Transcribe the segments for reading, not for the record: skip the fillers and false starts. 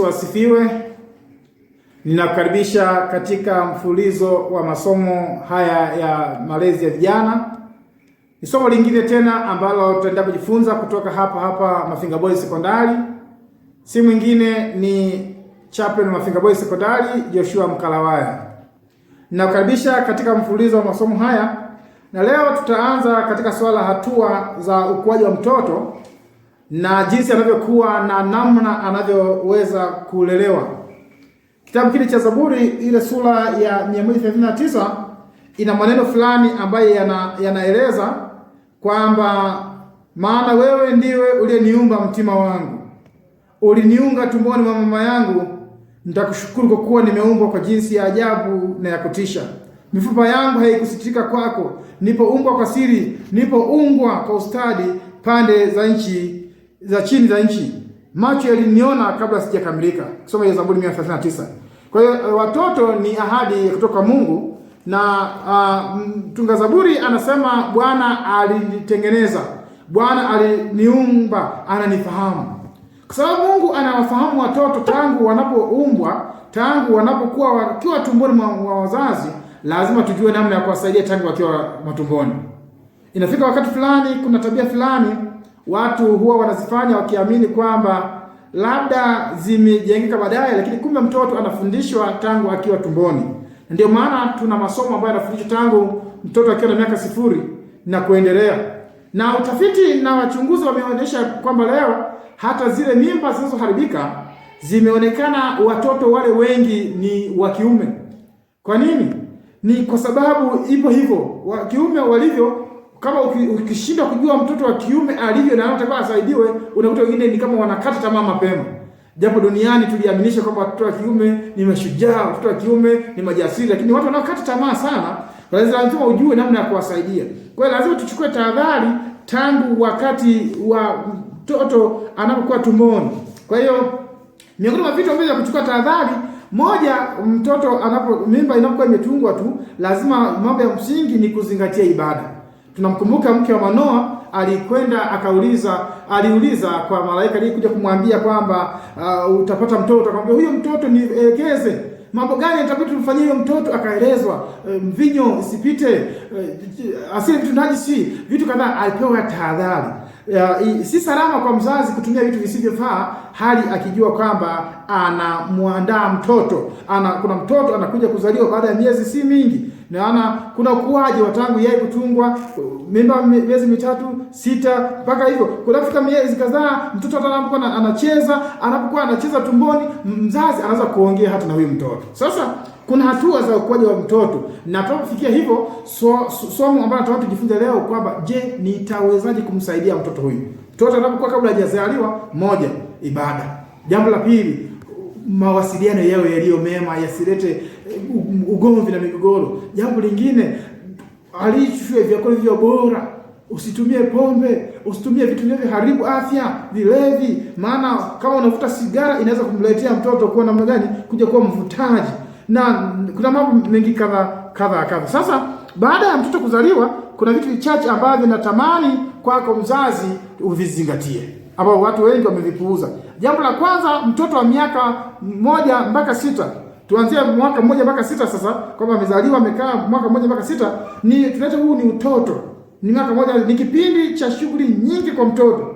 Yesu asifiwe. Ninakukaribisha katika mfululizo wa masomo haya ya malezi ya vijana. Ni somo lingine tena ambalo tutaenda kujifunza kutoka hapa Mafinga Boys Sekondari. Si mwingine ni chaplain wa Mafinga Boys Sekondari, Joshua Mkalawaya. Ninakukaribisha katika mfululizo wa masomo haya, na leo tutaanza katika swala hatua za ukuaji wa mtoto na jinsi anavyokuwa na namna anavyoweza kulelewa. Kitabu kile cha Zaburi, ile sura ya 139 ina maneno fulani ambayo yanaeleza kwamba maana wewe ndiwe uliyeniumba mtima wangu, uliniunga tumboni mwa mama yangu, nitakushukuru kwa kuwa nimeumbwa kwa jinsi ya ajabu na ya kutisha. Mifupa yangu haikusitirika kwako, nilipoumbwa kwa siri, nilipoungwa kwa ustadi pande za chini za nchi. Macho yaliniona kabla sijakamilika. Kusoma ile Zaburi 139. Kwa hiyo watoto ni ahadi kutoka Mungu, na mtunga Zaburi anasema Bwana alinitengeneza, Bwana aliniumba, ananifahamu. Kwa sababu Mungu anawafahamu watoto tangu wanapoumbwa, tangu wanapokuwa wakiwa tumboni mwa wazazi. Lazima tujue namna ya kuwasaidia tangu wakiwa matumboni. Inafika wakati fulani, kuna tabia fulani watu huwa wanazifanya wakiamini kwamba labda zimejengeka baadaye, lakini kumbe mtoto anafundishwa tangu akiwa tumboni. Ndio maana tuna masomo ambayo yanafundishwa tangu mtoto akiwa na miaka 0 na kuendelea. Na utafiti na wachunguzi wameonyesha kwamba leo hata zile mimba zinazoharibika zimeonekana watoto wale wengi ni wa kiume. Kwa nini? Ni kwa sababu ipo hivyo wa kiume walivyo. Kama ukishindwa kujua mtoto wa kiume alivyo na anataka asaidiwe, unakuta wengine ni kama wanakata tamaa mapema. Japo duniani tuliaminisha kwamba watoto wa kiume ni mashujaa, watoto wa kiume ni majasiri, lakini watu wanaokata tamaa sana, lazima ujue namna ya kuwasaidia. Kwa hiyo lazima tuchukue tahadhari tangu wakati wa mtoto anapokuwa tumboni. Kwa hiyo miongoni mwa vitu ambavyo kuchukua tahadhari, moja, mtoto mimba inapokuwa imetungwa tu, lazima mambo ya msingi ni kuzingatia ibada. Tunamkumbuka mke wa Manoa aliuliza kwa malaika aliyekuja kumwambia kwamba utapata mtoto. Akamwambia huyo mtoto nielekeze mambo gani nitabidi tumfanyie huyo mtoto. Akaelezwa mvinyo isipite, asili vitu najisi, vitu kadhaa. Alipewa tahadhari. Si salama kwa mzazi kutumia vitu visivyofaa hali akijua kwamba anamuandaa mtoto. Kuna mtoto anakuja kuzaliwa baada ya miezi si mingi, na kuna ukuaji wa tangu yeye kutungwa, mimba miezi 3, 6 mpaka hivyo. Kunafika miezi kadhaa mtoto anapokuwa anacheza tumboni, mzazi anaanza kuongea hata na huyu mtoto. Sasa kuna hatua za ukuaji wa mtoto, na tunapofikia hivyo somo ambalo tunataka tujifunze leo kwamba je, nitawezaje kumsaidia mtoto huyu? Mtoto anapokuwa kabla hajazaliwa, moja, ibada. Jambo la pili, mawasiliano yao yaliyo mema, yasilete ugomvi na migogoro. Jambo lingine, alishwe vyakula vya bora, usitumie pombe, usitumie vitu vinavyoharibu afya, vilevi. Maana kama unavuta sigara inaweza kumletea mtoto kuwa namna gani, kuja kuwa mvutaji, na kuna mambo mengi kadha. Sasa baada ya mtoto kuzaliwa, kuna vitu vichache ambavyo natamani kwako mzazi uvizingatie, ambao watu wengi wamevipuuza. Jambo la kwanza, mtoto wa miaka 1 mpaka 6. Tuanzie mwaka 1 mpaka 6 sasa, kwamba amezaliwa amekaa mwaka 1 mpaka 6, tunaita huu ni utoto. Ni mwaka 1, ni kipindi cha shughuli nyingi kwa mtoto.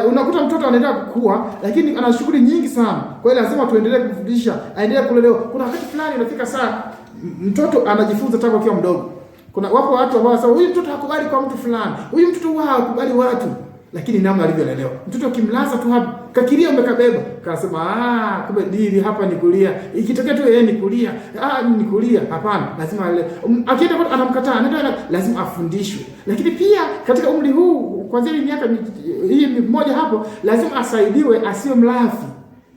Unakuta mtoto anaendelea kukua, lakini ana shughuli nyingi sana. Kwa hiyo lazima tuendelee kumfundisha, aendelee kulelewa. Kuna wakati fulani unafika saa mtoto anajifunza tangu akiwa mdogo. Wapo watu ambao sasa huyu mtoto hakubali kwa mtu fulani, huyu mtoto hakubali watu, lakini namna alivyolelewa. Mtoto kimlaza tu hapa, kakiria umekabeba, kasema kumbe dili hapa ni kulia. Ikitokea tu yeye ni kulia, ni kulia, hapana, lazima akienda kwa anamkataa, lazima afundishwe. Lakini pia katika umri huu kuanzia miaka hii 1 hapo, lazima asaidiwe asiwe mlafi.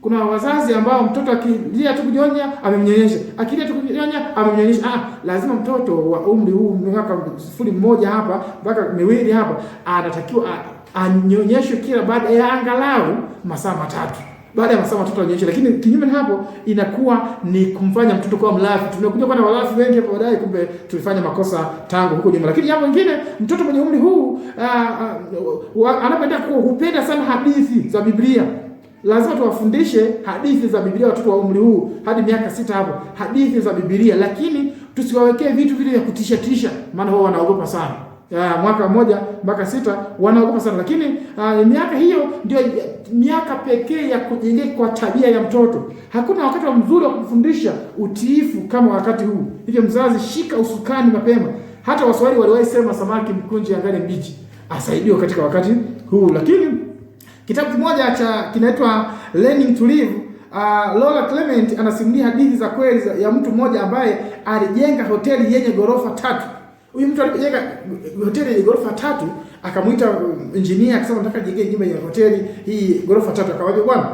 Kuna wazazi ambao mtoto akilia tu kunyonya amemnyonyesha, akilia tu kunyonya amemnyonyesha. Lazima mtoto wa umri huu miaka 0.1 hapa mpaka 2 hapa anatakiwa anyonyeshwe kila baada ya angalau masaa 3. Baada ya masaa 3 anyonyeshwe, lakini kinyume na hapo inakuwa ni kumfanya mtoto kuwa mlafi. Tumekuja kwa walafi wengi hapo baadaye, kumbe tulifanya makosa tangu huko nyuma. Lakini jambo lingine, mtoto mwenye umri huu anapenda hupenda sana hadithi za Biblia. lazima tuwafundishe hadithi za Biblia watoto wa umri huu hadi miaka 6 hapo, hadithi za Biblia, lakini tusiwawekee vitu vile vya kutisha, maana wao wanaogopa sana. Mwaka mmoja mpaka 6 wanaogopa sana, lakini miaka hiyo ndio miaka pekee ya kujengeka kwa tabia ya mtoto. Hakuna wakati mzuri wa kumfundisha utiifu kama wakati huu. Hivyo mzazi, shika usukani mapema. Hata Waswahili waliwahi sema samaki mkunje angali mbichi asaidiwe katika wakati huu. Lakini kitabu kimoja kinaitwa Learning to Live, Lola Clement anasimulia hadithi za kweli ya mtu mmoja ambaye alijenga hoteli yenye ghorofa 3. Huyu mtu alijenga hoteli yenye ghorofa 3, akamuita engineer akasema nataka nijenge nyumba ya hoteli hii ghorofa 3. Akamwambia bwana,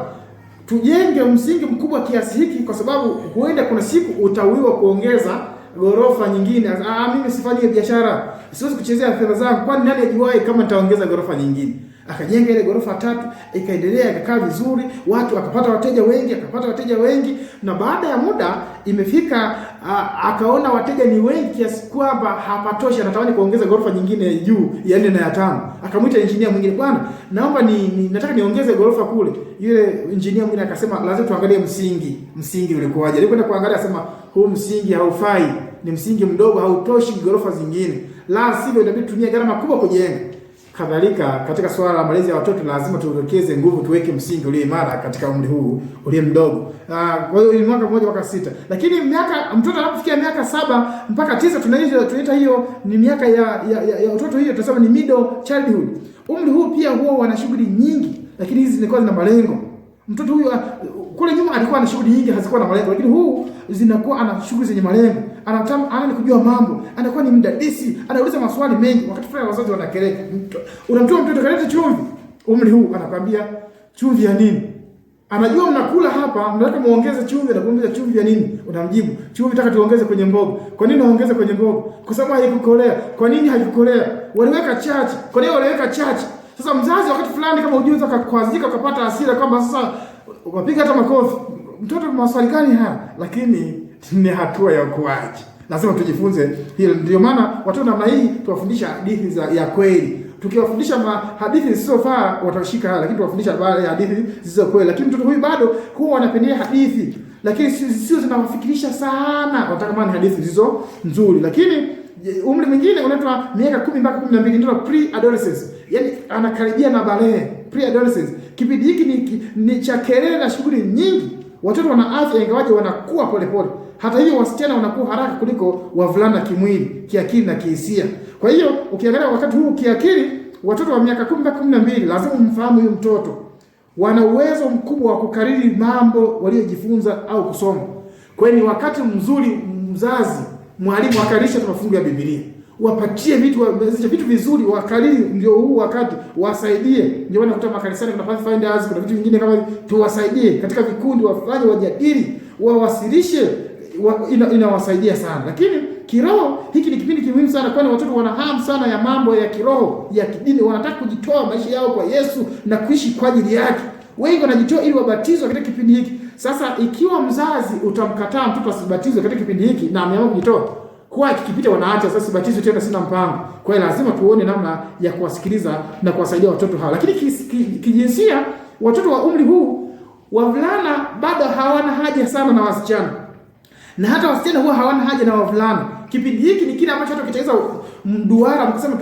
tujenge msingi mkubwa kiasi hiki kwa sababu huenda kuna siku utawiwa kuongeza ghorofa nyingine. Mimi sifanyi biashara, siwezi kuchezea fedha zangu, kwani nani ajuae kama nitaongeza ghorofa nyingine. Akajenga ile ghorofa 3, ikaendelea, ikakaa vizuri, watu akapata wateja wengi, na baada ya muda imefika, akaona wateja ni wengi kiasi kwamba hapatoshi, anatamani kuongeza ghorofa nyingine juu ya 4 na ya 5. Akamuita engineer mwingine, bwana, naomba nataka niongeze ghorofa kule. Yule engineer mwingine akasema lazima tuangalie msingi ulikuwaje. Alikwenda kuangalia, asema huu msingi haufai, ni msingi mdogo, hautoshi ghorofa zingine, la sivyo itabidi tumie gharama kubwa kujenga. Kadhalika katika swala la malezi ya watoto lazima tuwekeze nguvu, tuweke msingi ulio imara katika umri huu ulio mdogo. Kwa hiyo ni mwaka mmoja mpaka 6. Lakini mtoto anapofikia miaka 7 mpaka 9 tunaita hiyo ni miaka ya watoto, hiyo tunasema ni middle childhood. Umri huu pia huwa wana shughuli nyingi, lakini hizi zinakuwa zina malengo. Mtoto huyu kule nyuma alikuwa ana shughuli nyingi hazikuwa na malengo, lakini huu zinakuwa ana shughuli zenye malengo. Ana kujua mambo, anakuwa ni mdadisi, anauliza maswali mengi. Wakati fulani wazazi wanakeleka, unamtoa mtoto kalete chumvi. Umri huu anakwambia chumvi ya nini? Anajua mnakula hapa, mnataka muongeze chumvi, anakuuliza chumvi ya nini? Unamjibu chumvi nataka tuongeze kwenye mboga. Kwa nini uongeze kwenye mboga? Kwa sababu haikukolea. Kwa nini haikukolea? Waliweka chache. Kwa nini waliweka chache? Sasa mzazi wakati fulani kama ujuza akakwazika, ukapata hasira kwamba sasa ukapiga hata makofi. Mtoto maswali gani haya? Lakini ni hatua ya ukuaji. Lazima tujifunze hilo. Ndio maana watoto namna hii tuwafundisha hadithi ya kweli. Tukiwafundisha hadithi zisizofaa watashika haya, lakini tuwafundisha habari ya hadithi zisizo kweli. Lakini mtoto huyu bado huwa anapendelea hadithi, lakini sio zinawafikirisha sana. Watakamani hadithi zilizo nzuri. Lakini umri mwingine unaitwa miaka 10 mpaka 12 ndio pre-adolescence. Yaani anakaribia na balehe, pre-adolescence. Kipindi hiki ni cha kelele na shughuli nyingi. Watoto wana afya ingawaje wanakuwa polepole. Hata hivyo wasichana wanakuwa haraka kuliko wavulana kimwili, kiakili na kihisia. Kwa hiyo ukiangalia wakati huu kiakili, watoto wa miaka 10 mpaka 12 lazima umfahamu huyu mtoto. Wana uwezo mkubwa wa kukariri mambo waliojifunza au kusoma. Kwa hiyo ni wakati mzuri mzazi, mwalimu akarisha mafungu ya Biblia. Wapatie vitu vizuri, wakariri, ndio huu wakati wasaidie. Ndio maana kutoka makanisani kuna pathfinders, kuna vitu vingine kama tuwasaidie katika vikundi, wafanye wajadili, wawasilishe, inawasaidia sana. Lakini kiroho hiki ni kipindi muhimu sana, kwani watoto wana hamu sana ya mambo ya kiroho, ya kidini, wanataka kujitoa maisha yao kwa Yesu na kuishi kwa ajili yake. Wengi wanajitoa ili wabatizwe katika kipindi hiki. Sasa ikiwa mzazi utamkataa mtoto asibatizwe katika kipindi hiki na ameamua kujitoa, kwa kikipita wanaacha sasa sibatizwe tena, sina mpango. Kwa hiyo lazima tuone namna ya kuwasikiliza na kuwasaidia watoto hawa. Lakini kijinsia, watoto wa umri huu, wavulana bado hawana haja sana na wasichana. Na hata wasichana huwa hawana haja na wavulana. Kipindi hiki ni kile ambacho hata kitaweza mduara mkisema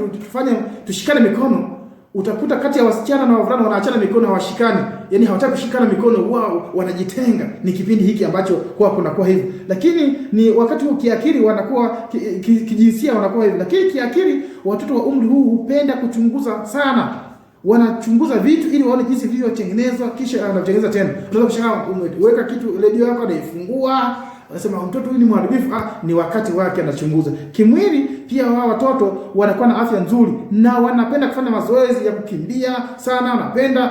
tushikane mikono, utakuta kati ya wasichana na wavulana wanaachana mikono, hawashikani. Yaani hawataka kushikana mikono, wao wanajitenga. Ni kipindi hiki ambacho huwa kunakuwa hivi. Lakini ni wakati huu kiakili wanakuwa kijinsia wanakuwa hivi. Lakini kiakili watoto wa umri huu hupenda kuchunguza sana. Wanachunguza vitu ili waone jinsi vilivyotengenezwa, kisha anatengeneza tena. Unaweza kushangaa umeweka kitu redio yako anaifungua, anasema mtoto huyu ni mharibifu. Ni wakati wake anachunguza. Kimwili pia wao watoto wanakuwa na afya nzuri na wanapenda kufanya mazoezi ya kukimbia sana, wanapenda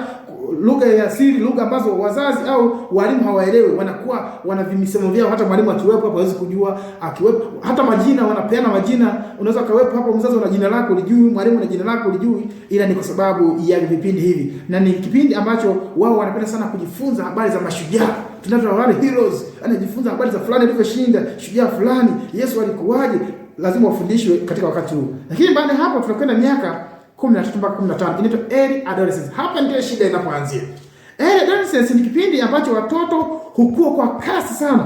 lugha ya asili, lugha ambazo wazazi au walimu hawaelewi. Wanakuwa wana vimisemo vyao, hata mwalimu akiwepo hapo hawezi kujua, akiwepo hata majina wanapeana majina. Unaweza kawepo hapo mzazi una jina lako ulijui, mwalimu na jina lako ulijui, ila ni kwa sababu ya vipindi hivi. Na ni kipindi ambacho wao wanapenda sana kujifunza habari za mashujaa. Tunaitwa wale heroes, anajifunza habari za fulani alivyoshinda, shujaa fulani, Yesu alikuwaje. Lazima wafundishwe katika wakati huu. Lakini baada hapo tunakwenda miaka 13 mpaka 15, inaitwa early adolescence. Hapa ndio shida inapoanzia. Adolescence ni kipindi ambacho watoto hukua kwa kasi sana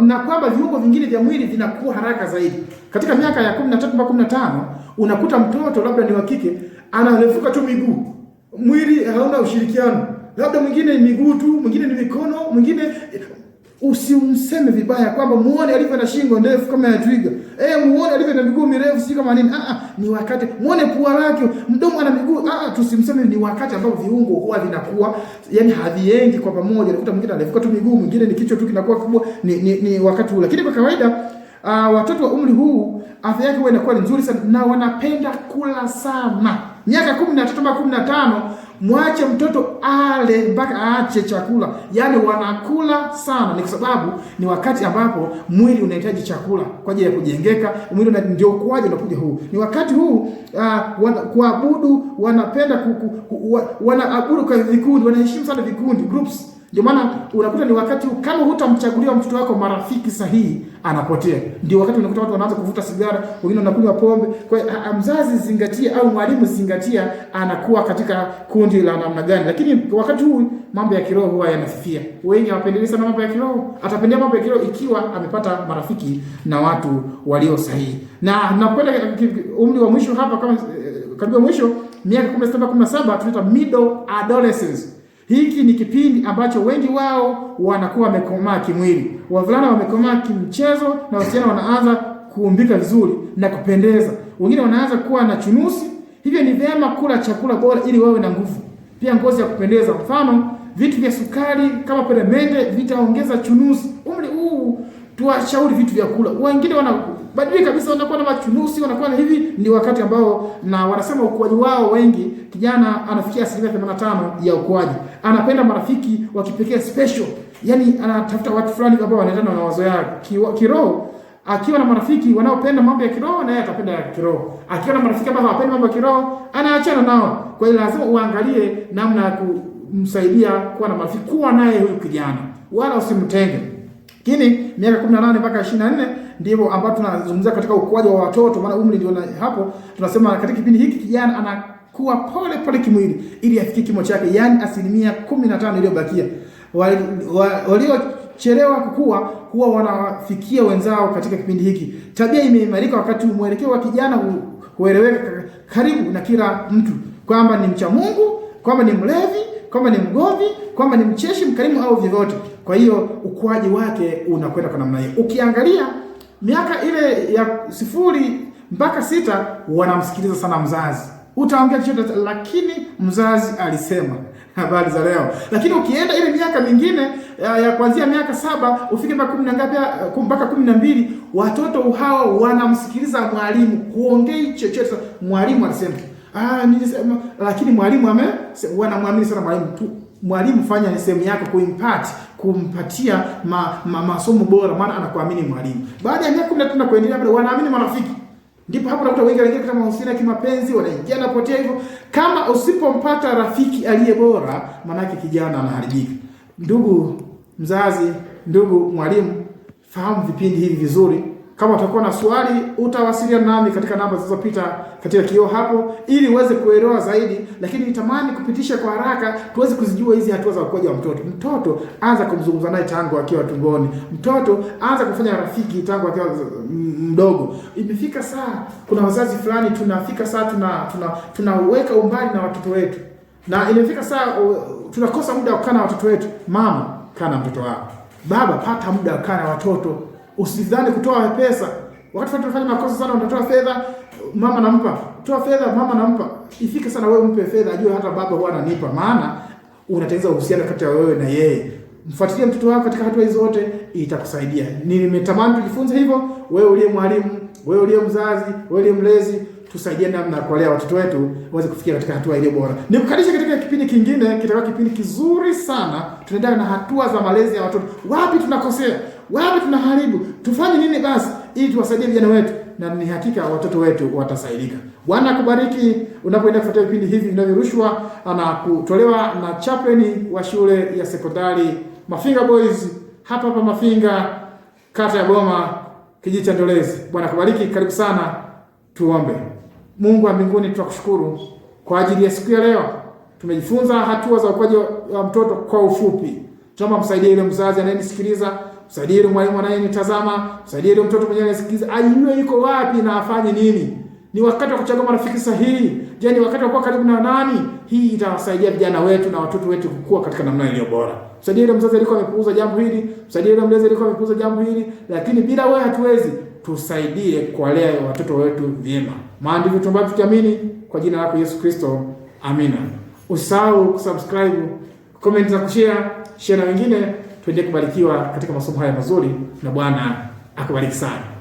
na kwamba viungo vingine vya mwili vinakuwa haraka zaidi. Katika miaka ya 13 mpaka 15 unakuta mtoto labda ni wa kike anarefuka tu miguu. Mwili hauna ushirikiano. Labda mwingine ni miguu tu, mwingine ni mikono, mwingine usimseme vibaya kwamba muone alivyo na shingo ndefu kama ya twiga. Muone alivyo na miguu mirefu si kama nini. Ni wakati muone pua lake, mdomo ana miguu. Tusimseme, ni wakati ambapo viungo huwa vinakuwa yani haviendi kwa pamoja. Unakuta mwingine anarefuka tu miguu, mwingine ni kichwa tu kinakuwa kubwa, ni wakati huu. Lakini kwa kawaida watoto wa umri huu afya yake huwa inakuwa nzuri sana na wanapenda kula sana. Miaka 13 mpaka 15 mwache mtoto ale mpaka aache chakula. Yaani wanakula sana, ni kwa sababu ni wakati ambapo mwili unahitaji chakula kwa ajili ya kujengeka. Mwili ndio ukuaji unakuja huu. Ni wakati huu kuabudu, wanapenda wanaabudu kwa vikundi, wanaheshimu sana vikundi, groups. Ndio maana unakuta ni wakati kama hutamchagulia mtoto wako marafiki sahihi, anapotea. Ndio wakati unakuta watu wanaanza kuvuta sigara, wengine wanakunywa pombe. Kwa hiyo mzazi zingatia au mwalimu zingatia anakuwa katika kundi la namna gani. Lakini wakati huu mambo ya kiroho huwa yanafifia. Wengi hawapendelei sana mambo ya kiroho. Atapendelea mambo ya kiroho ikiwa amepata marafiki na watu walio sahihi. Na nakwenda umri wa mwisho hapa, kama karibu mwisho, miaka 16 17 tunaita middle adolescence. Hiki ni kipindi ambacho wengi wao wanakuwa wamekomaa kimwili. Wavulana wamekomaa kimchezo na wasichana wanaanza kuumbika vizuri na kupendeza. Wengine wanaanza kuwa na chunusi. Hivyo ni vyema kula chakula bora ili wawe na nguvu. Pia ngozi ya kupendeza. Mfano, vitu vya sukari kama peremende vitaongeza chunusi. Umri huu tuwashauri vitu vya kula. Wengine wanabadilika kabisa, wanakuwa na machunusi, wanakuwa na hivi. Ni wakati ambao na wanasema ukuaji wao wengi, kijana anafikia 85% ya ukuaji. Anapenda marafiki wa kipekee special. Yaani anatafuta watu fulani ambao wanaendana na mawazo yake. Kiroho, akiwa na marafiki wanaopenda mambo ya kiroho, na yeye atapenda ya kiroho. Akiwa na marafiki ambao hawapendi mambo ya kiroho, anaachana nao. Kwa hiyo lazima uangalie namna ya kumsaidia kuwa na marafiki, kuwa naye huyu kijana, wala usimtenge. Lakini miaka 18 mpaka 24 ndivyo ambao tunazungumzia katika ukuaji wa watoto, maana umri ndio hapo tunasema katika kipindi hiki kijana anakuwa pole pole kimwili ili afikie kimo chake, yani 15% iliyobakia. Waliochelewa kukua huwa wanafikia wenzao katika kipindi hiki. Tabia imeimarika wakati mwelekeo wa kijana hueleweka karibu na kila mtu, kwamba ni mcha Mungu, kwamba ni mlevi, kwamba ni mgovi, kwamba ni mcheshi, mkarimu au vyovyote. Kwa hiyo ukuaji wake unakwenda kwa namna hiyo. Ukiangalia miaka ile ya 0 mpaka 6 wanamsikiliza sana mzazi. Utaongea chochote lakini mzazi alisema. Habari za leo. Lakini ukienda ile miaka mingine ya kuanzia miaka 7 ufike mpaka 10 ngapi mpaka 12, watoto hawa wanamsikiliza mwalimu. Kuongea chochote mwalimu alisema. Nilisema, lakini mwalimu wanamwamini sana mwalimu tu. Mwalimu fanya ni sehemu yako kumpatia masomo bora, maana anakuamini mwalimu. Baada ya miaka 15 kuendelea bado wanaamini marafiki. Ndipo hapo unakuta wengi wanaingia katika mahusiano ya kimapenzi, wanaingia na potea hivyo. Kama usipompata rafiki aliye bora, maana yake kijana anaharibika. Ndugu mzazi, ndugu mwalimu, fahamu vipindi hivi vizuri. Kama utakuwa na swali, utawasiliana nami katika namba zilizopita katika kioo hapo ili uweze kuelewa zaidi, lakini nitamani kupitisha kwa haraka tuweze kuzijua hizi hatua za ukuaji wa mtoto. Mtoto anza kumzungumza naye tangu akiwa tumboni. Mtoto anza kufanya rafiki tangu akiwa mdogo. Imefika saa kuna wazazi fulani tunafika saa tunaweka umbali na watoto wetu. Na imefika saa tunakosa muda wa kukaa na watoto wetu. Mama, kaa na mtoto wako. Baba, pata muda wa kukaa na watoto. Usidhani kutoa pesa. Wakati tunafanya makosa sana, unatoa fedha, mama nampa. Toa fedha, mama nampa. Ifike sana wewe mpe fedha, ajue hata baba huwa ananipa. Maana unatengeneza uhusiano kati ya wewe na yeye. Mfuatilie mtoto wako katika hatua hizo zote, itakusaidia. Nimetamani tujifunze hivyo. Wewe uliye mwalimu, wewe uliye mzazi, wewe uliye mlezi, tusaidie namna ya kuwalea watoto wetu waweze kufikia katika hatua ile bora. Nikukaribisha katika kipindi kingine, kitakuwa kipindi kizuri sana. Tunaendelea na hatua za malezi ya watoto. Wapi tunakosea? Wapi tunaharibu? Tufanye nini basi ili tuwasaidie vijana wetu, na ni hakika watoto wetu watasaidika. Bwana akubariki unapoenda kufuata vipindi hivi vinavyorushwa na kutolewa na chaplain wa shule ya sekondari Mafinga Boys hapa Mafinga, kata ya Boma, kijiji cha Ndolezi. Bwana akubariki, karibu sana. Tuombe. Mungu wa mbinguni, tunakushukuru kwa ajili ya siku ya leo. Tumejifunza hatua za ukuaji wa mtoto kwa ufupi. Tunaomba msaidie yule mzazi anayenisikiliza, msaidie yule mwalimu anayenitazama, msaidie yule mtoto mwenyewe anayesikiliza, ajue yuko wapi na afanye nini. Ni wakati wa kuchagua marafiki sahihi. Je, ni wakati wa kuwa karibu na nani? Hii itawasaidia vijana wetu na watoto wetu kukua katika namna iliyo bora. Msaidie yule mzazi alikuwa amepuuza jambo hili, msaidie yule mlezi alikuwa amepuuza jambo hili, lakini bila wewe hatuwezi. Tusaidie kuwalea watoto wetu vyema. Maana ndivyo tunaomba tukiamini kwa jina lako Yesu Kristo. Amina. Usahau kusubscribe, comment na share na wengine, tuendelee kubarikiwa katika masomo haya mazuri, na Bwana akubariki sana.